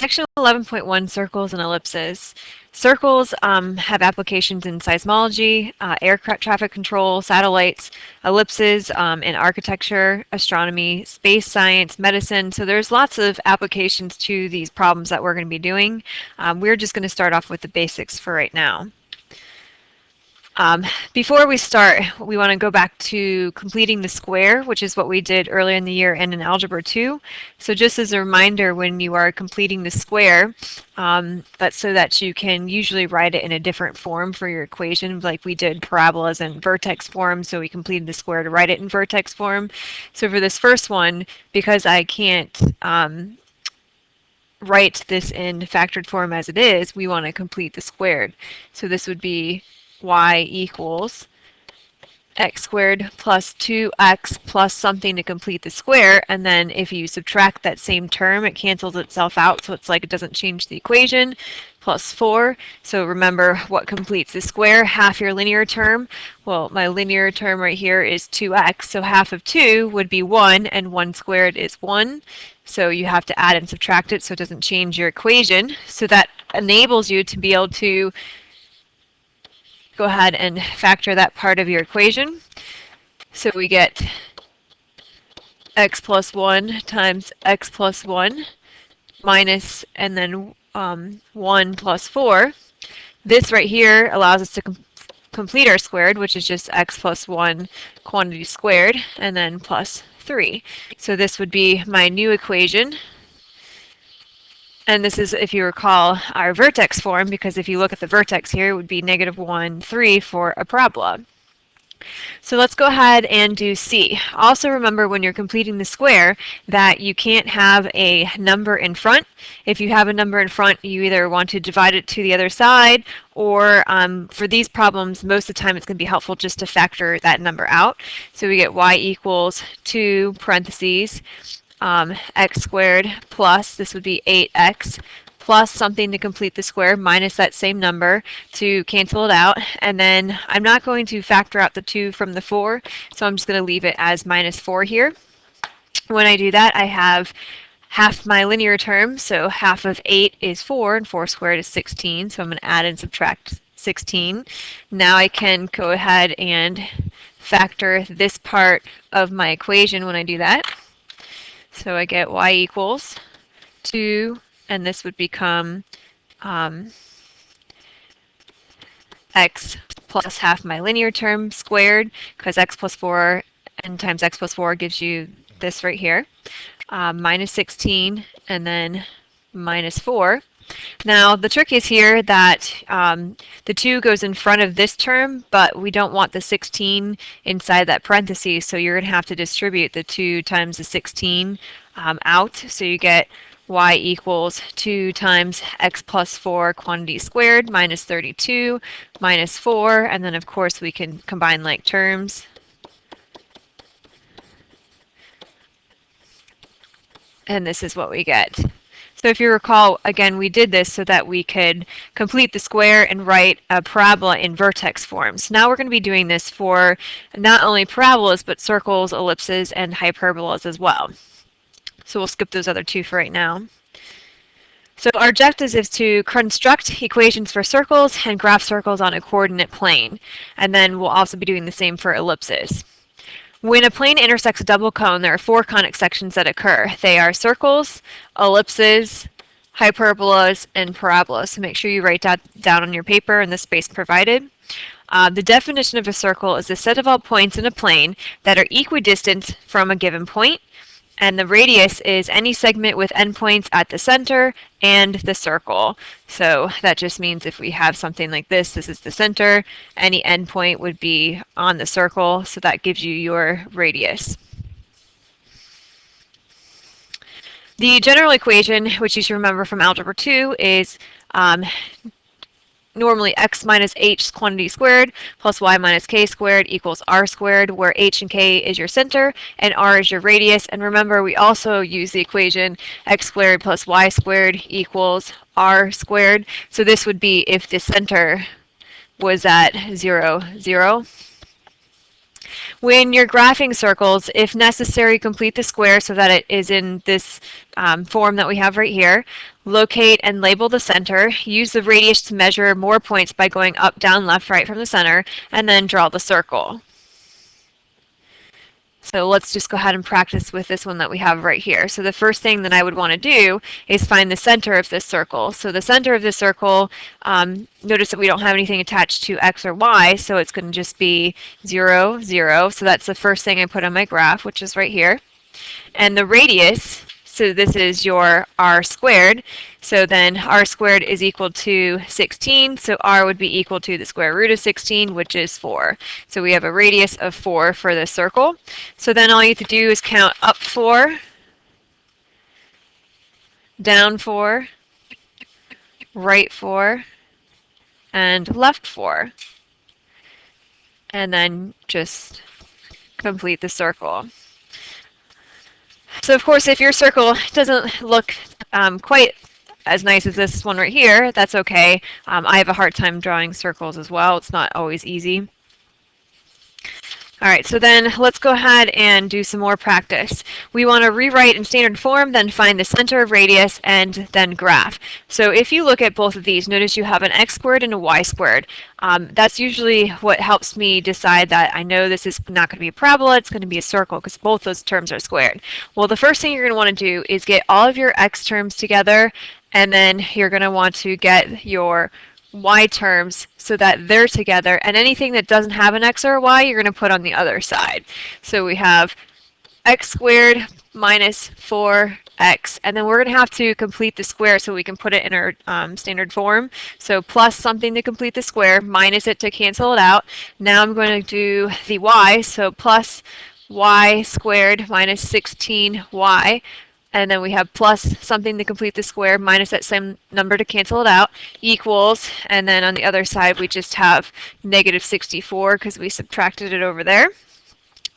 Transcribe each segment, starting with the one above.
Section 11.1, circles and ellipses. Circles have applications in seismology, air traffic control, satellites, ellipses in architecture, astronomy, space science, medicine. So there's lots of applications to these problems that we're going to be doing. We're just going to start off with the basics for right now. Before we start, we want to go back to completing the square, which is what we did earlier in the year and in Algebra 2. So just as a reminder, when you are completing the square, that's so that you can usually write it in a different form for your equation, like we did parabolas in vertex form, so we completed the square to write it in vertex form. So for this first one, because I can't write this in factored form as it is, we want to complete the squared. So this would be y equals x squared plus 2x plus something to complete the square, and then if you subtract that same term, it cancels itself out, so it's like it doesn't change the equation, plus 4. So remember what completes the square, half your linear term. Well, my linear term right here is 2x, so half of 2 would be 1, and 1 squared is 1. So you have to add and subtract it so it doesn't change your equation. So that enables you to be able to go ahead and factor that part of your equation. So we get x plus 1 times x plus 1 minus, and then 1 plus 4. This right here allows us to complete our squared, which is just x plus 1 quantity squared, and then plus 3. So this would be my new equation. And this is, if you recall, our vertex form, because if you look at the vertex here, it would be -1, 3 for a parabola. So let's go ahead and do C. Also remember when you're completing the square that you can't have a number in front. If you have a number in front, you either want to divide it to the other side, or for these problems, most of the time it's going to be helpful just to factor that number out. So we get y equals 2 parentheses x squared plus, this would be 8x, plus something to complete the square minus that same number to cancel it out. And then I'm not going to factor out the 2 from the 4, so I'm just going to leave it as -4 here. When I do that, I have half my linear term, so half of 8 is 4, and 4 squared is 16, so I'm going to add and subtract 16. Now I can go ahead and factor this part of my equation when I do that. So I get y equals 2, and this would become x plus half my linear term squared, because x plus 4 and times x plus 4 gives you this right here, minus 16, and then minus 4. Now the trick is here that the 2 goes in front of this term, but we don't want the 16 inside that parenthesis, so you're going to have to distribute the 2 times the 16 out. So you get y equals 2 times x plus 4 quantity squared minus 32 minus 4, and then of course we can combine like terms. And this is what we get. So if you recall, again, we did this so that we could complete the square and write a parabola in vertex form. So now we're going to be doing this for not only parabolas, but circles, ellipses, and hyperbolas as well. So we'll skip those other 2 for right now. So our objective is to construct equations for circles and graph circles on a coordinate plane. And then we'll also be doing the same for ellipses. When a plane intersects a double cone, there are 4 conic sections that occur. They are circles, ellipses, hyperbolas, and parabolas. So make sure you write that down on your paper in the space provided. The definition of a circle is the set of all points in a plane that are equidistant from a given point, and the radius is any segment with endpoints at the center and the circle. So that just means if we have something like this is the center, any endpoint would be on the circle, so that gives you your radius. The general equation, which you should remember from Algebra 2, is normally x minus h quantity squared plus y minus k squared equals r squared, where h and k is your center and r is your radius. And remember, we also use the equation x squared plus y squared equals r squared. So this would be if the center was at 0, 0. When you're graphing circles, if necessary, complete the square so that it is in this form that we have right here. Locate and label the center. Use the radius to measure more points by going up, down, left, right from the center, and then draw the circle. So let's just go ahead and practice with this one that we have right here. So the first thing that I would want to do is find the center of this circle. So the center of this circle, notice that we don't have anything attached to x or y, so it's going to just be 0, 0. So that's the first thing I put on my graph, which is right here. And the radius, so this is your r squared, so then r squared is equal to 16, so r would be equal to the square root of 16, which is 4. So we have a radius of 4 for this circle. So then all you have to do is count up 4, down 4, right 4, and left 4. And then just complete the circle. So of course, if your circle doesn't look quite as nice as this one right here, that's okay. I have a hard time drawing circles as well. It's not always easy. All right, so then let's go ahead and do some more practice. We want to rewrite in standard form, then find the center of radius, and then graph. So if you look at both of these, notice you have an x squared and a y squared. That's usually what helps me decide that I know this is not going to be a parabola, it's going to be a circle, because both those terms are squared. Well, the first thing you're going to want to do is get all of your x terms together, and then you're going to want to get your y terms so that they're together, and anything that doesn't have an x or a y, you're going to put on the other side. So we have x squared minus 4x, and then we're going to have to complete the square so we can put it in our standard form. So plus something to complete the square, minus it to cancel it out. Now I'm going to do the y, so plus y squared minus 16y. And then we have plus something to complete the square minus that same number to cancel it out, equals, and then on the other side we just have negative 64 because we subtracted it over there.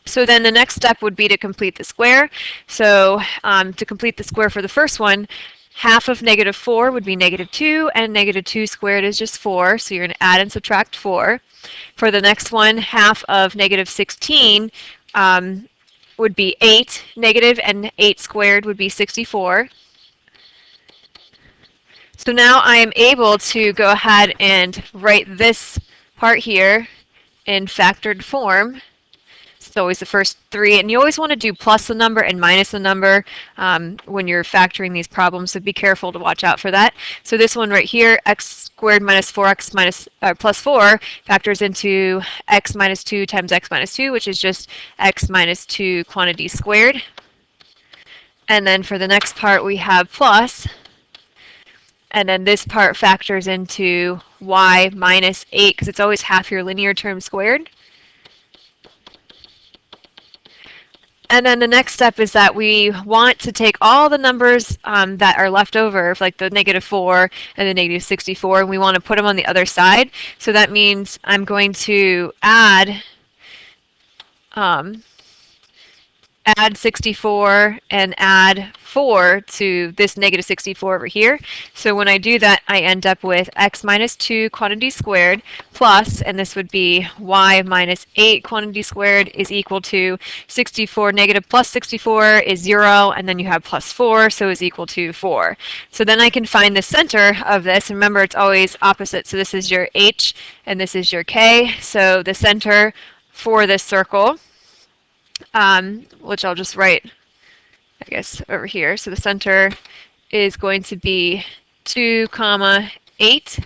So then the next step would be to complete the square. So to complete the square for the first one, half of negative 4 would be negative 2, and negative 2 squared is just 4, so you're going to add and subtract 4. For the next one, half of negative 16 would be 8 negative, and 8 squared would be 64. So now I am able to go ahead and write this part here in factored form. It's always the first three, and you always want to do plus the number and minus the number when you're factoring these problems, so be careful to watch out for that. So this one right here, x squared minus 4x minus plus 4 factors into x minus 2 times x minus 2, which is just x minus 2 quantity squared. And then for the next part we have plus, and then this part factors into y minus 8, because it's always half your linear term squared. And then the next step is that we want to take all the numbers that are left over, like the negative 4 and the negative 64, and we want to put them on the other side. So that means I'm going to add 64 and add 4 to this negative 64 over here. So when I do that, I end up with x minus 2 quantity squared plus, and this would be y minus 8 quantity squared is equal to 64 negative plus 64 is 0, and then you have plus 4, so is equal to 4. So then I can find the center of this. Remember, it's always opposite. So this is your h and this is your k. So the center for this circle, which I'll just write, I guess, over here. So the center is going to be 2, 8,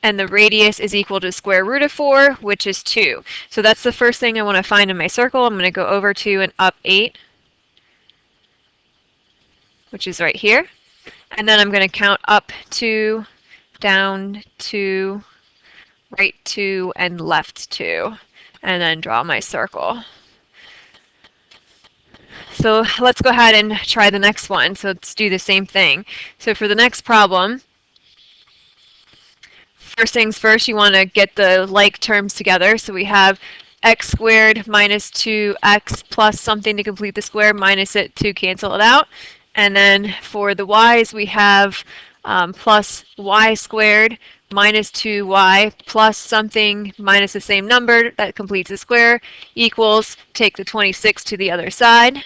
and the radius is equal to square root of 4, which is 2. So that's the first thing I want to find in my circle. I'm going to go over 2 and up 8, which is right here. And then I'm going to count up 2, down 2, right 2, and left 2, and then draw my circle. So let's go ahead and try the next one. So let's do the same thing. So for the next problem, first things first, you want to get the like terms together. So we have x squared minus 2x plus something to complete the square minus it to cancel it out. And then for the y's, we have plus y squared minus 2y plus something minus the same number that completes the square equals, take the 26 to the other side.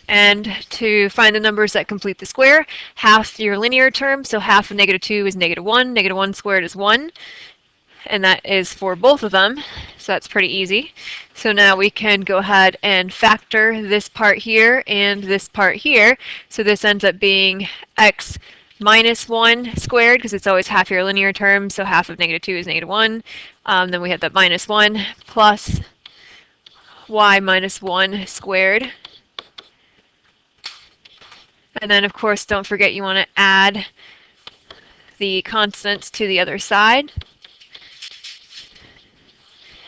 And to find the numbers that complete the square, half your linear term, so half of negative 2 is negative 1, negative 1 squared is 1, and that is for both of them, so that's pretty easy. So now we can go ahead and factor this part here and this part here, so this ends up being x minus 1 squared, because it's always half your linear term, so half of negative 2 is negative 1. Then we have the minus 1 plus y minus 1 squared. And then, of course, don't forget you want to add the constants to the other side.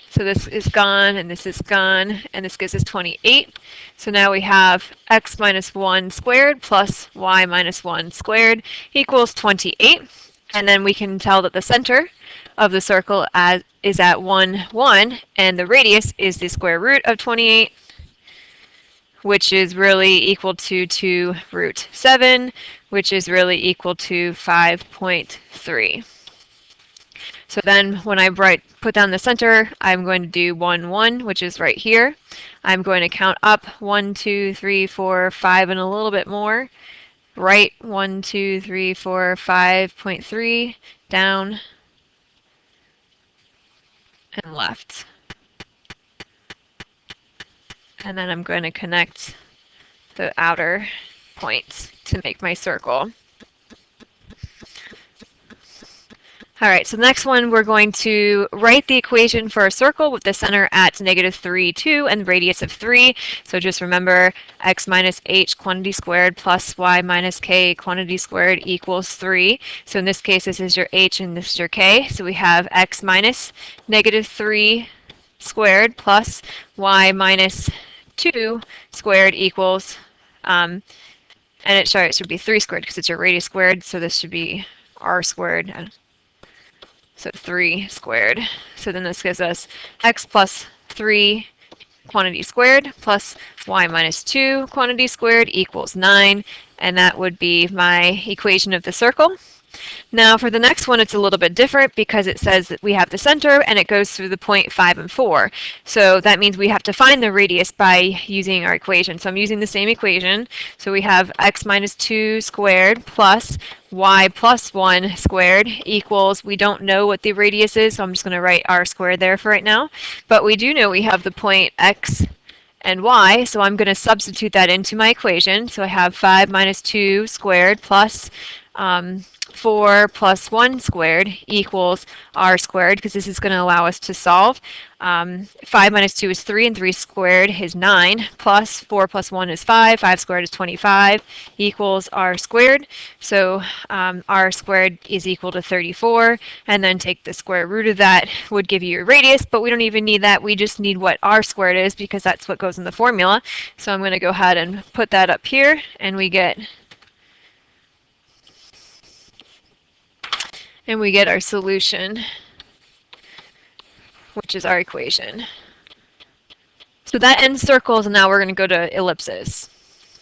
So this is gone, and this is gone, and this gives us 28. So now we have x minus 1 squared plus y minus 1 squared equals 28. And then we can tell that the center of the circle is at 1, 1, and the radius is the square root of 28, which is really equal to 2 root 7, which is really equal to 5.3. So then when I put down the center, I'm going to do 1, 1, which is right here. I'm going to count up 1, 2, 3, 4, 5, and a little bit more. Right, 1, 2, 3, 4, 5.3, down, and left. And then I'm going to connect the outer points to make my circle. All right, so the next one, we're going to write the equation for a circle with the center at negative 3, 2, and radius of 3. So just remember, x minus h quantity squared plus y minus k quantity squared equals 3. So in this case, this is your h and this is your k. So we have x minus negative 3 squared plus y minus 2 squared equals, and it should be 3 squared because it's your radius squared, so this should be r squared. So 3 squared. So then this gives us x plus 3 quantity squared plus y minus 2 quantity squared equals 9. And that would be my equation of the circle. Now for the next one, it's a little bit different because it says that we have the center and it goes through the point 5 and 4. So that means we have to find the radius by using our equation. So I'm using the same equation. So we have x minus 2 squared plus y plus 1 squared equals, we don't know what the radius is, so I'm just going to write r squared there for right now. But we do know we have the point x and y, so I'm going to substitute that into my equation. So I have 5 minus 2 squared plus 4 plus 1 squared equals r squared, because this is going to allow us to solve. 5 minus 2 is 3, and 3 squared is 9, plus 4 plus 1 is 5, 5 squared is 25, equals r squared. So r squared is equal to 34, and then take the square root of that would give you your radius, but we don't even need that. We just need what r squared is, because that's what goes in the formula. So I'm going to go ahead and put that up here, and we get our solution, which is our equation. So that ends circles, and now we're going to go to ellipses.